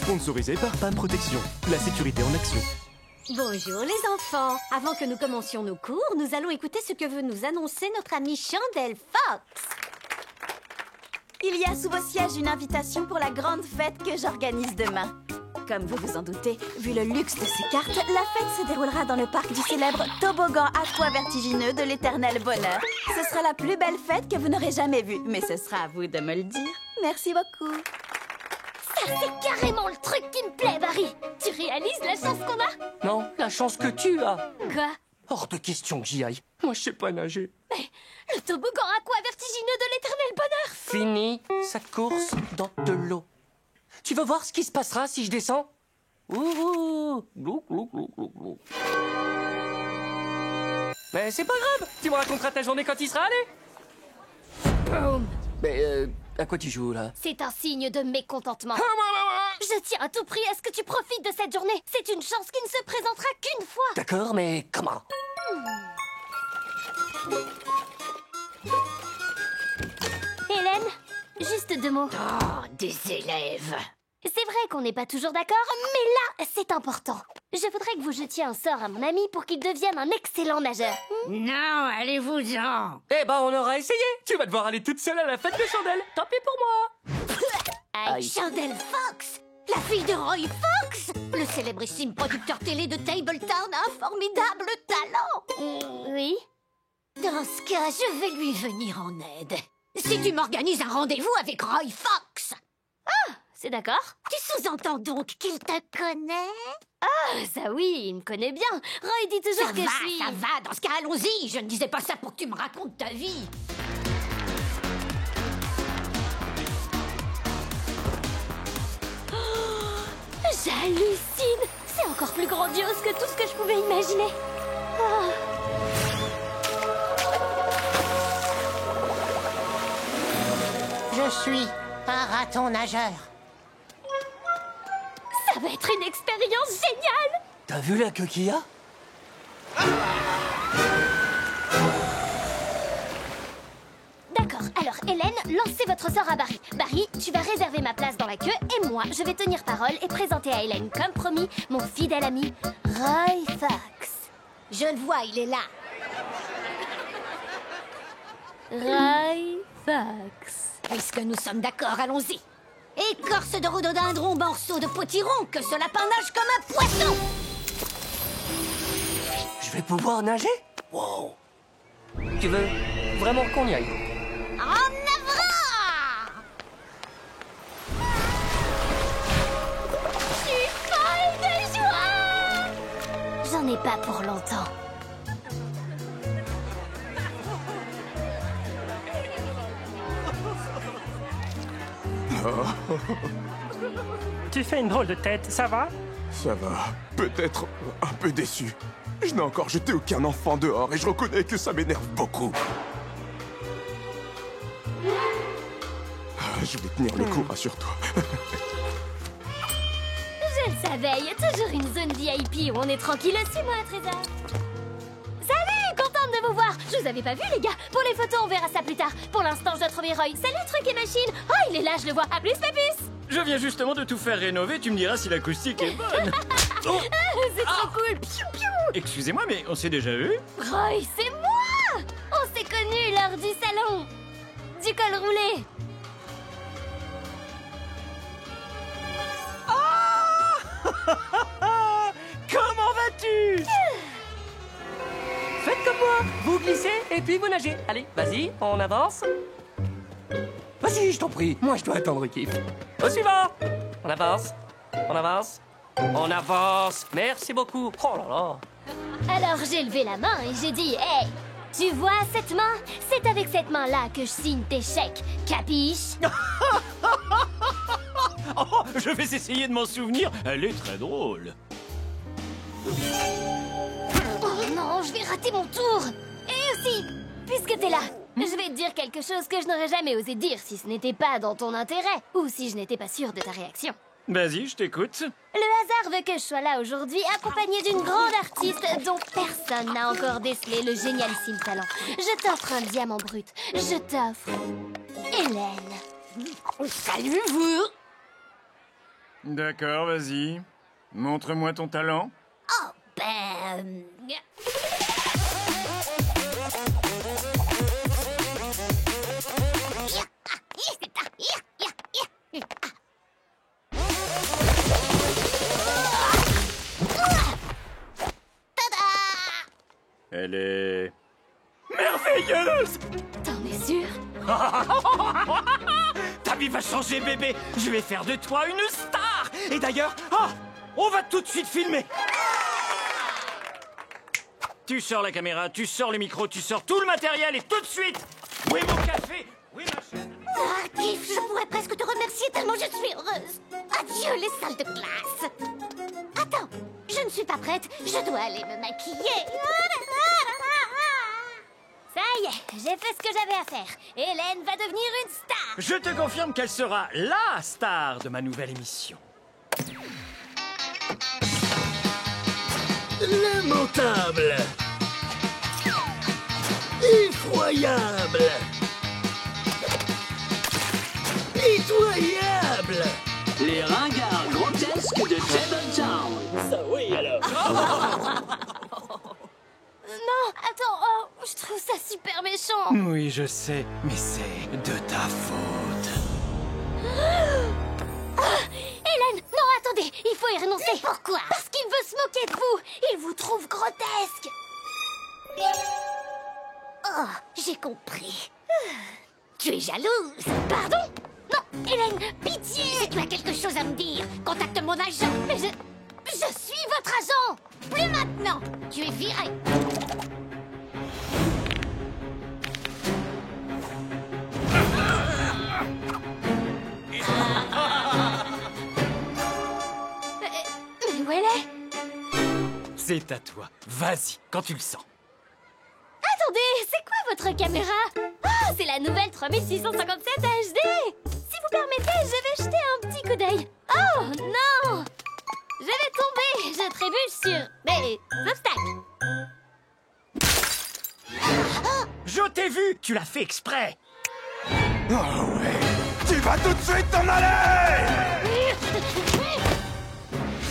Sponsorisé par PAM Protection, la sécurité en action. Bonjour les enfants. Avant que nous commencions nos cours, nous allons écouter ce que veut nous annoncer notre amie Chandelle Fox. Il y a sous vos sièges une invitation pour la grande fête que j'organise demain. Comme vous vous en doutez, vu le luxe de ces cartes, la fête se déroulera dans le parc du célèbre toboggan aqua vertigineux de l'éternel bonheur. Ce sera la plus belle fête que vous n'aurez jamais vue, mais ce sera à vous de me le dire. Merci beaucoup. Ça, c'est carrément le truc qui me plaît, Barry. Tu réalises la chance qu'on a? Non, la chance que tu as. Quoi? Hors de question que j'y aille. Moi, je sais pas nager. Mais le toboggan aqua vertigineux de l'éternel bonheur. Fini cette course dans de l'eau. Tu veux voir ce qui se passera si je descends? Ouh, glou, glou, glou, glou, glou. Mais c'est pas grave. Tu me raconteras ta journée quand il sera allé. Boum. Mais à quoi tu joues là? C'est un signe de mécontentement. Je tiens à tout prix à ce que tu profites de cette journée. C'est une chance qui ne se présentera qu'une fois. D'accord, mais comment? Hélène, juste 2 mots. Oh, des élèves. C'est vrai qu'on n'est pas toujours d'accord, mais là, c'est important. Je voudrais que vous jetiez un sort à mon ami pour qu'il devienne un excellent nageur. Non, allez-vous-en. Eh ben, on aura essayé. Tu vas devoir aller toute seule à la fête de Chandelle. Tant pis pour moi. Avec Chandelle Fox, la fille de Roy Fox, le célébrissime producteur télé de Tabletown, a un formidable talent. Oui. Dans ce cas, je vais lui venir en aide. Si tu m'organises un rendez-vous avec Roy Fox. C'est d'accord. Tu sous-entends donc qu'il te connaît? Ah, ça oui, il me connaît bien. Roy dit toujours Ça que va, je suis... ça va, dans ce cas, allons-y. Je ne disais pas ça pour que tu me racontes ta vie. J'hallucine. C'est encore plus grandiose que tout ce que je pouvais imaginer. Ah. Je suis un raton nageur. Ça va être une expérience géniale. T'as vu la queue qu'il y a? D'accord, alors Hélène, lancez votre sort à Barry. Barry, tu vas réserver ma place dans la queue et moi, je vais tenir parole et présenter à Hélène, comme promis, mon fidèle ami, Roy Fox. Je le vois, il est là. Roy Fox. Puisque nous sommes d'accord, allons-y. Écorce de rhododendron, morceau de potiron, que ce lapin nage comme un poisson. Je vais pouvoir nager? Wow. Tu veux vraiment qu'on y aille? En avant! Je suis folle de joie. J'en ai pas pour longtemps. Tu fais une drôle de tête, ça va? Ça va. Peut-être un peu déçu. Je n'ai encore jeté aucun enfant dehors et je reconnais que ça m'énerve beaucoup. Je vais tenir le coup, rassure-toi. Je le savais, il y a toujours une zone VIP où on est tranquille aussi, moi, Trésor. Salut, contente de vous voir. Je vous avais pas vu, les gars. Pour les photos, on verra ça plus tard. Pour l'instant, je dois trouver Roy. Salut, truc et machine. Oh, il est là, je le vois. À plus, Pépus. Je viens justement de tout faire rénover, tu me diras si l'acoustique est bonne. Oh, C'est trop cool. Piou, piou. excusez-moi, mais on s'est déjà vu? Roy, c'est moi. On s'est connus lors du salon. Du col roulé. Comment vas-tu? Faites comme moi. Vous glissez et puis vous nagez. Allez, vas-y, on avance. Vas-y, je t'en prie. Moi, je dois attendre Kif. Au suivant. On avance. On avance. On avance. Merci beaucoup. Oh là là. Alors j'ai levé la main et j'ai dit, hey, tu vois cette main? C'est avec cette main-là que je signe tes chèques. Capiche? Oh, je vais essayer de m'en souvenir, elle est très drôle. Oh non, je vais rater mon tour. Et aussi, puisque t'es là, je vais te dire quelque chose que je n'aurais jamais osé dire si ce n'était pas dans ton intérêt ou si je n'étais pas sûre de ta réaction. Vas-y, je t'écoute. Le hasard veut que je sois là aujourd'hui, accompagnée d'une grande artiste dont personne n'a encore décelé le génialissime talent. Je t'offre un diamant brut. Je t'offre Hélène. Salut, vous! D'accord, vas-y. Montre-moi ton talent. Oh, ben... Elle est... merveilleuse! T'en es sûr? Ta vie va changer, bébé. Je vais faire de toi une star. Et d'ailleurs, on va tout de suite filmer. Tu sors la caméra, tu sors le micro, tu sors tout le matériel et tout de suite! Où est mon café? Où est ma chaise? Ah, Tiff, je pourrais presque te remercier tellement je suis heureuse. Adieu les salles de classe. Attends, je ne suis pas prête. Je dois aller me maquiller. Ça y est, j'ai fait ce que j'avais à faire. Hélène va devenir une star. Je te confirme qu'elle sera la star de ma nouvelle émission. Lamentable. Effroyable. Pitoyable. Les ringards grotesques de Tabletown. Ça oui alors. Non, attends, je trouve ça super méchant. Oui, je sais, mais c'est de ta faute. Hélène, non, attendez, il faut y renoncer. Mais pourquoi? Parce qu'il veut se moquer de vous. Il vous trouve grotesque. Oh, j'ai compris. Tu es jalouse. Pardon? Non, Hélène, pitié. Si tu as quelque chose à me dire, contacte mon agent. Mais je suis votre agent. Plus maintenant. Tu es viré. Mais où elle est? C'est à toi. Vas-y, quand tu le sens. Attendez, c'est quoi votre caméra? Ah, c'est la nouvelle 3657 HD. Si vous permettez, je vais jeter un petit coup d'œil. Oh non! Je vais tomber. Je trébuche sur mes obstacles. Je t'ai vu! Tu l'as fait exprès! Oh ouais. Tu vas tout de suite t'en aller!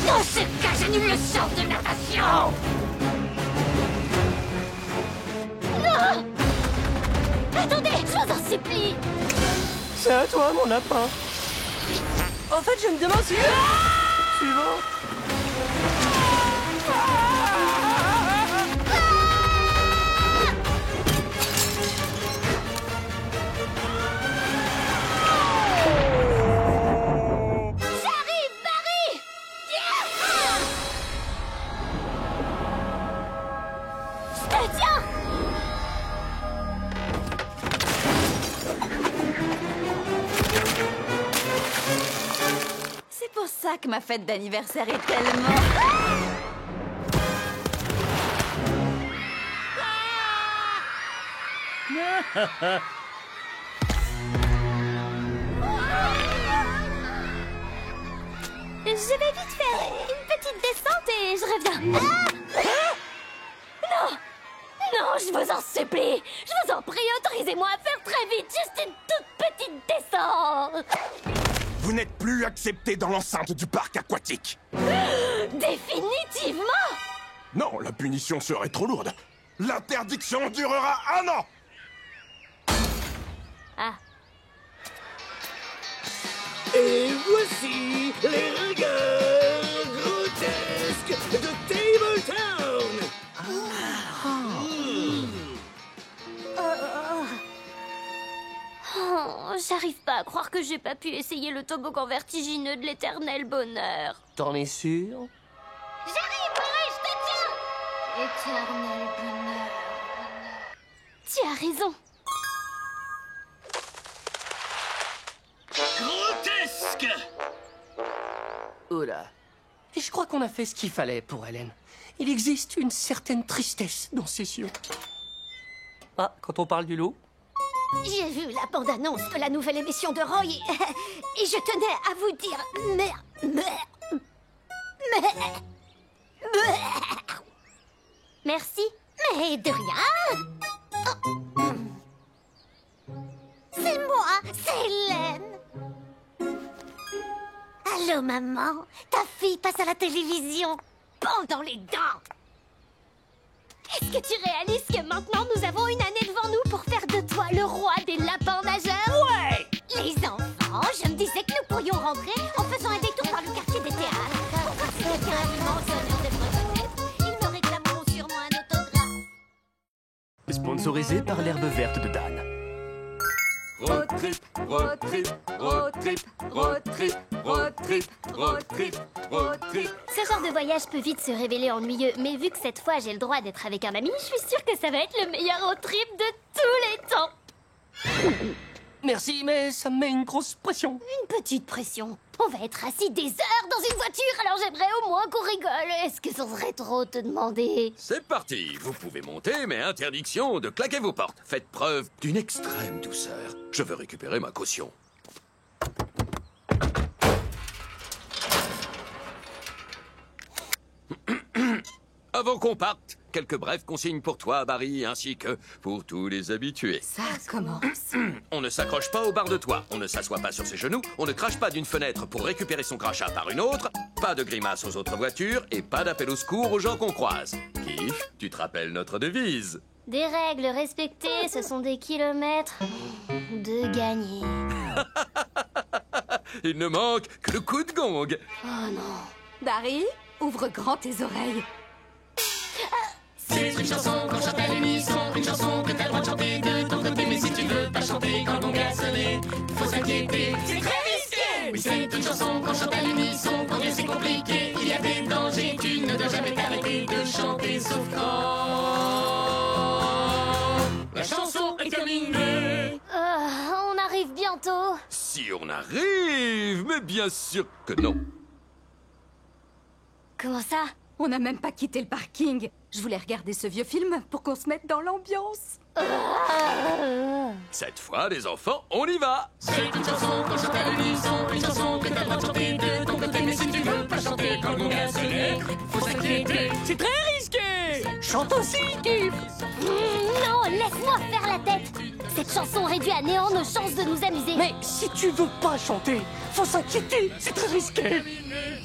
Dans ce cas, j'annule le sort de natation. Non! Attendez, je vous en supplie. C'est à toi, mon lapin. En fait, je me demande si... Suivant. J'arrive, Barry! Je te tiens! C'est pour ça que ma fête d'anniversaire est tellement... Je vais vite faire une petite descente et je reviens. Non! Non, je vous en supplie! Je vous en prie, autorisez-moi à faire très vite, juste une toute petite descente! Vous n'êtes plus accepté dans l'enceinte du parc aquatique. Définitivement! Non, la punition serait trop lourde. L'interdiction durera 1 an. Ah. Et voici les ringards grotesques de Tabletown. Oh, j'arrive pas à croire que j'ai pas pu essayer le toboggan vertigineux de l'éternel bonheur. T'en es sûr? J'arrive, Barry, je te tiens! Éternel bonheur. Tu as raison. Grotesque. Oula. Et je crois qu'on a fait ce qu'il fallait pour Hélène. Il existe une certaine tristesse dans ses yeux. Ah, quand on parle du loup? J'ai vu la bande-annonce de la nouvelle émission de Roy et je tenais à vous dire... Merci. Mais de rien. Oh. C'est moi, c'est Hélène. Allô, maman? Ta fille passe à la télévision. Pendant les dents. Est-ce que tu réalises que maintenant nous avons une année devant nous pour faire de toi le roi des lapins nageurs? Ouais! Les enfants, je me disais que nous pourrions rentrer en faisant un détour par le quartier des théâtres. Pour voir si quelqu'un a l'immense honneur d'être reconnaître. Ils me réclameront sûrement un autographe. Sponsorisé par l'herbe verte de Dan. Road trip, road trip, road trip, road trip, road trip, road trip, road trip. Ce genre de voyage peut vite se révéler ennuyeux, mais vu que cette fois j'ai le droit d'être avec un ami, je suis sûre que ça va être le meilleur road trip de tous les temps. Merci, mais ça me met une grosse pression. Une petite pression. On va être assis des heures dans une voiture, alors j'aimerais au moins qu'on rigole. Est-ce que ça serait trop te demander? C'est parti. Vous pouvez monter, mais interdiction de claquer vos portes. Faites preuve d'une extrême douceur. Je veux récupérer ma caution. Avant qu'on parte, quelques brèves consignes pour toi, Barry, ainsi que pour tous les habitués. Ça commence. On ne s'accroche pas au bar de toit, on ne s'assoit pas sur ses genoux, on ne crache pas d'une fenêtre pour récupérer son crachat par une autre, pas de grimaces aux autres voitures et pas d'appel au secours aux gens qu'on croise. Kif, tu te rappelles notre devise? Des règles respectées, ce sont des kilomètres de gagner. Il ne manque que le coup de gong. Oh non. Barry, ouvre grand tes oreilles. C'est une chanson qu'on chante à l'unisson, une chanson que t'as le droit de chanter de ton côté, mais si tu veux pas chanter quand ton gars sonné, faut s'inquiéter, c'est très risqué. Oui, c'est une chanson qu'on chante à l'unisson, quand Dieu c'est compliqué, il y a des dangers, tu ne dois jamais t'arrêter de chanter, sauf quand la chanson est terminée. On arrive bientôt. Si on arrive, mais bien sûr que non. Comment ça? On n'a même pas quitté le parking. Je voulais regarder ce vieux film pour qu'on se mette dans l'ambiance. Cette fois, les enfants, on y va. C'est une chanson qu'on chante à l'unisson, une chanson que t'as le droit de chanter de ton côté, mais si tu veux pas chanter quand mon gars sonné, faut s'inquiéter, C'est très risqué. Chante aussi, Kif. Non, laisse-moi faire la tête. Cette chanson réduit à néant nos chances de nous amuser. Mais si tu veux pas chanter, faut s'inquiéter, c'est très risqué.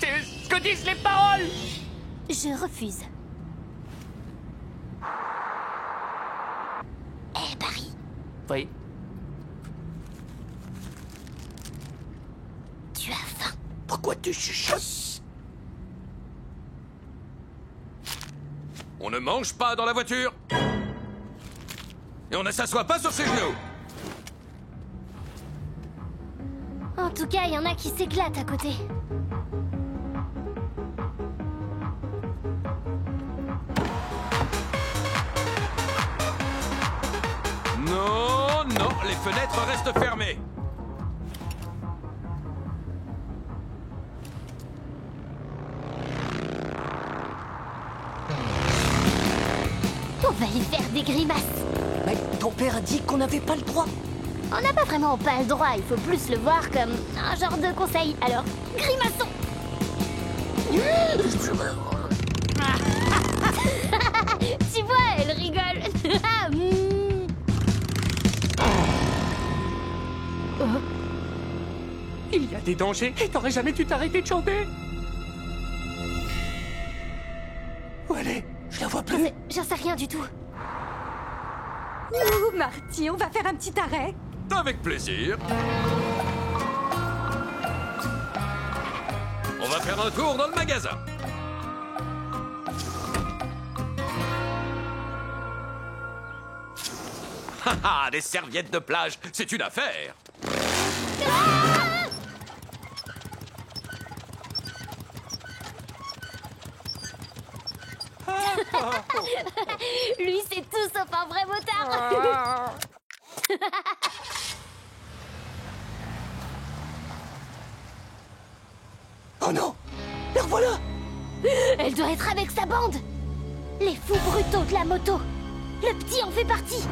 C'est ce que disent les paroles. Je refuse. Hé, Barry, Oui. tu as faim. Pourquoi tu chuchotes? On ne mange pas dans la voiture. Et on ne s'assoit pas sur ses genoux. En tout cas, il y en a qui s'éclatent à côté. Non, non, les fenêtres restent fermées. On va y faire des grimaces. Mais ton père a dit qu'on n'avait pas le droit. On n'a pas vraiment pas le droit, il faut plus le voir comme un genre de conseil. Alors, grimaçons. Tu vois, elle rigole. Il y a des dangers et t'aurais jamais dû t'arrêter de chanter. Où elle est? Je la vois plus. J'en sais rien du tout. Ouh, Marty, on va faire un petit arrêt. Avec plaisir. On va faire un tour dans le magasin. Haha, des serviettes de plage, c'est une affaire. Lui, c'est tout sauf un vrai motard. Oh non! La revoilà! Elle doit être avec sa bande. Les fous brutaux de la moto. Le petit en fait partie.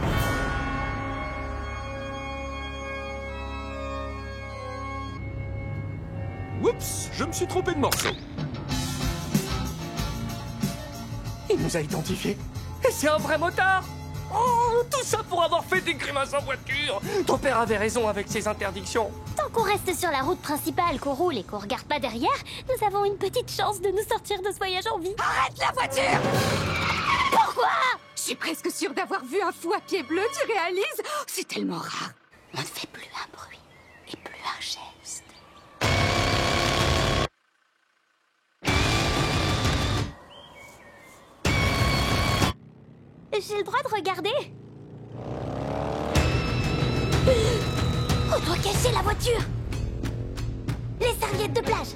Oups, je me suis trompé de morceau. Il nous a identifiés. Et c'est un vrai motard! Oh, tout ça pour avoir fait des grimaces en voiture. Ton père avait raison avec ses interdictions. Tant qu'on reste sur la route principale, qu'on roule et qu'on regarde pas derrière, nous avons une petite chance de nous sortir de ce voyage en vie. Arrête la voiture! Pourquoi? Je suis presque sûre d'avoir vu un fou à pied bleu, tu réalises? Oh, c'est tellement rare. On ne fait plus un bruit et plus un geste. J'ai le droit de regarder? On doit cacher la voiture. Les serviettes de plage.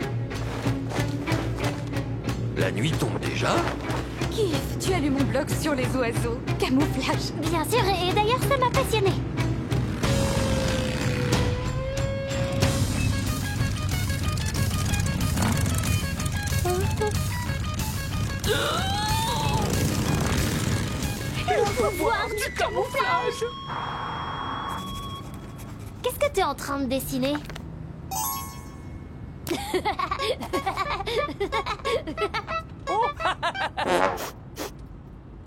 La nuit tombe déjà? Kif, tu as lu mon blog sur les oiseaux. Camouflage. Bien sûr, et d'ailleurs ça m'a passionné. Le pouvoir du camouflage. Qu'est-ce que tu es en train de dessiner?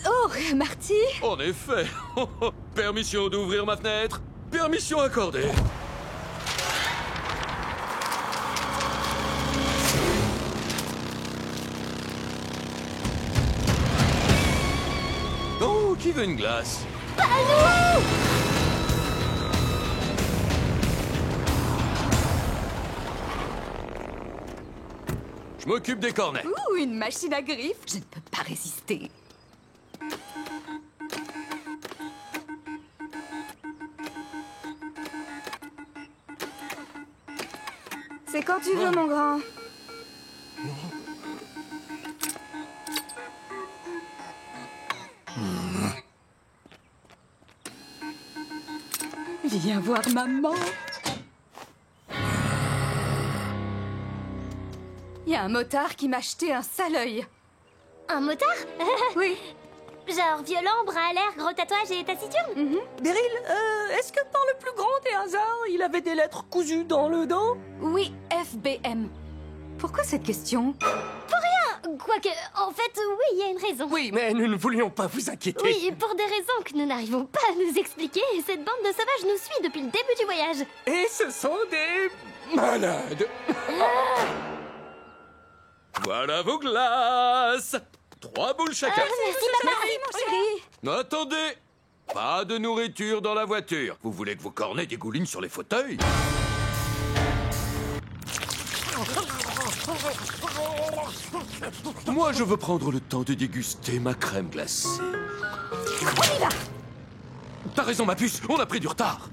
Oh, Marty! En effet. Permission d'ouvrir ma fenêtre. Permission accordée. Oh, qui veut une glace? Je m'occupe des cornets. Ouh, une machine à griffes. Je ne peux pas résister. C'est quand tu veux, mon grand. Viens voir maman. Il y a un motard qui m'a acheté un sale œil. Un motard? Oui. Genre violent, bras à l'air, gros tatouage et taciturne? Beryl, est-ce que par le plus grand des hasards, il avait des lettres cousues dans le dos? Oui, FBM. Pourquoi cette question? Quoique, en fait, oui, il y a une raison. Oui, mais nous ne voulions pas vous inquiéter. Oui, pour des raisons que nous n'arrivons pas à nous expliquer, cette bande de sauvages nous suit depuis le début du voyage. Et ce sont des malades. Voilà vos glaces. 3 boules chacun. Merci, papa. Mon chéri. Attendez. Pas de nourriture dans la voiture. Vous voulez que vos cornets dégoulinent sur les fauteuils? Moi, je veux prendre le temps de déguster ma crème glacée. On y va. T'as raison, ma puce, on a pris du retard.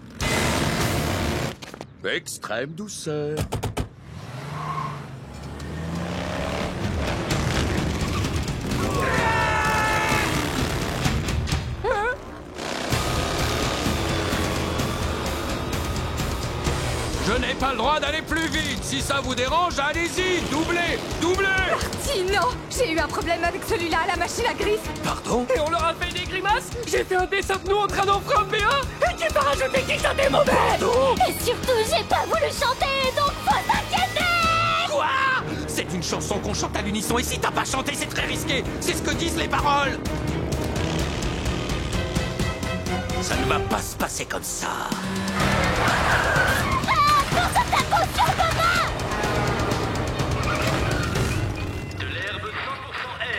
Extrême douceur. Je n'ai pas le droit d'aller plus vite. Si ça vous dérange, allez-y, doublez, doublez. Marty, non. J'ai eu un problème avec celui-là à la machine à griffes. Pardon? Et on leur a fait des grimaces. J'ai fait un dessin de nous en train d'en frapper un. Et qui va rajouter qui chantait mauvais. Et surtout, j'ai pas voulu chanter, donc faut s'inquiéter. Quoi? C'est une chanson qu'on chante à l'unisson. Et si t'as pas chanté, c'est très risqué. C'est ce que disent les paroles. Ça ne va pas se passer comme ça. De l'herbe 100%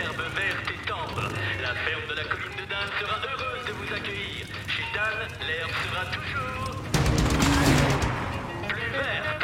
herbe verte et tendre. La ferme de la colline de Dan sera heureuse de vous accueillir. Chez Dan, l'herbe sera toujours plus verte.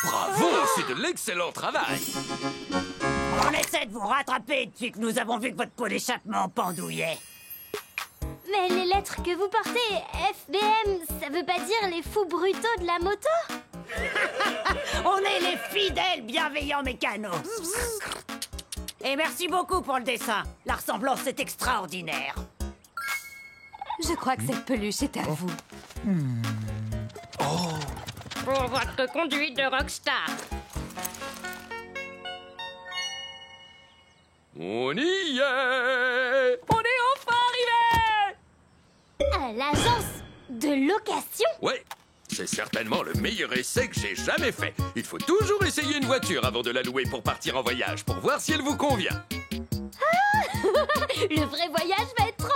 Bravo, c'est de l'excellent travail. On essaie de vous rattraper depuis que nous avons vu que votre pot d'échappement pendouillait. Mais les lettres que vous portez, FBM, ça veut pas dire les fous brutaux de la moto? On est les fidèles bienveillants mécanos. Et merci beaucoup pour le dessin. La ressemblance est extraordinaire. Je crois que cette peluche est à vous. Pour votre conduite de rockstar. On y est! On est enfin arrivé! À l'agence de location? Ouais, c'est certainement le meilleur essai que j'ai jamais fait. Il faut toujours essayer une voiture avant de la louer pour partir en voyage, pour voir si elle vous convient. Le vrai voyage va être trop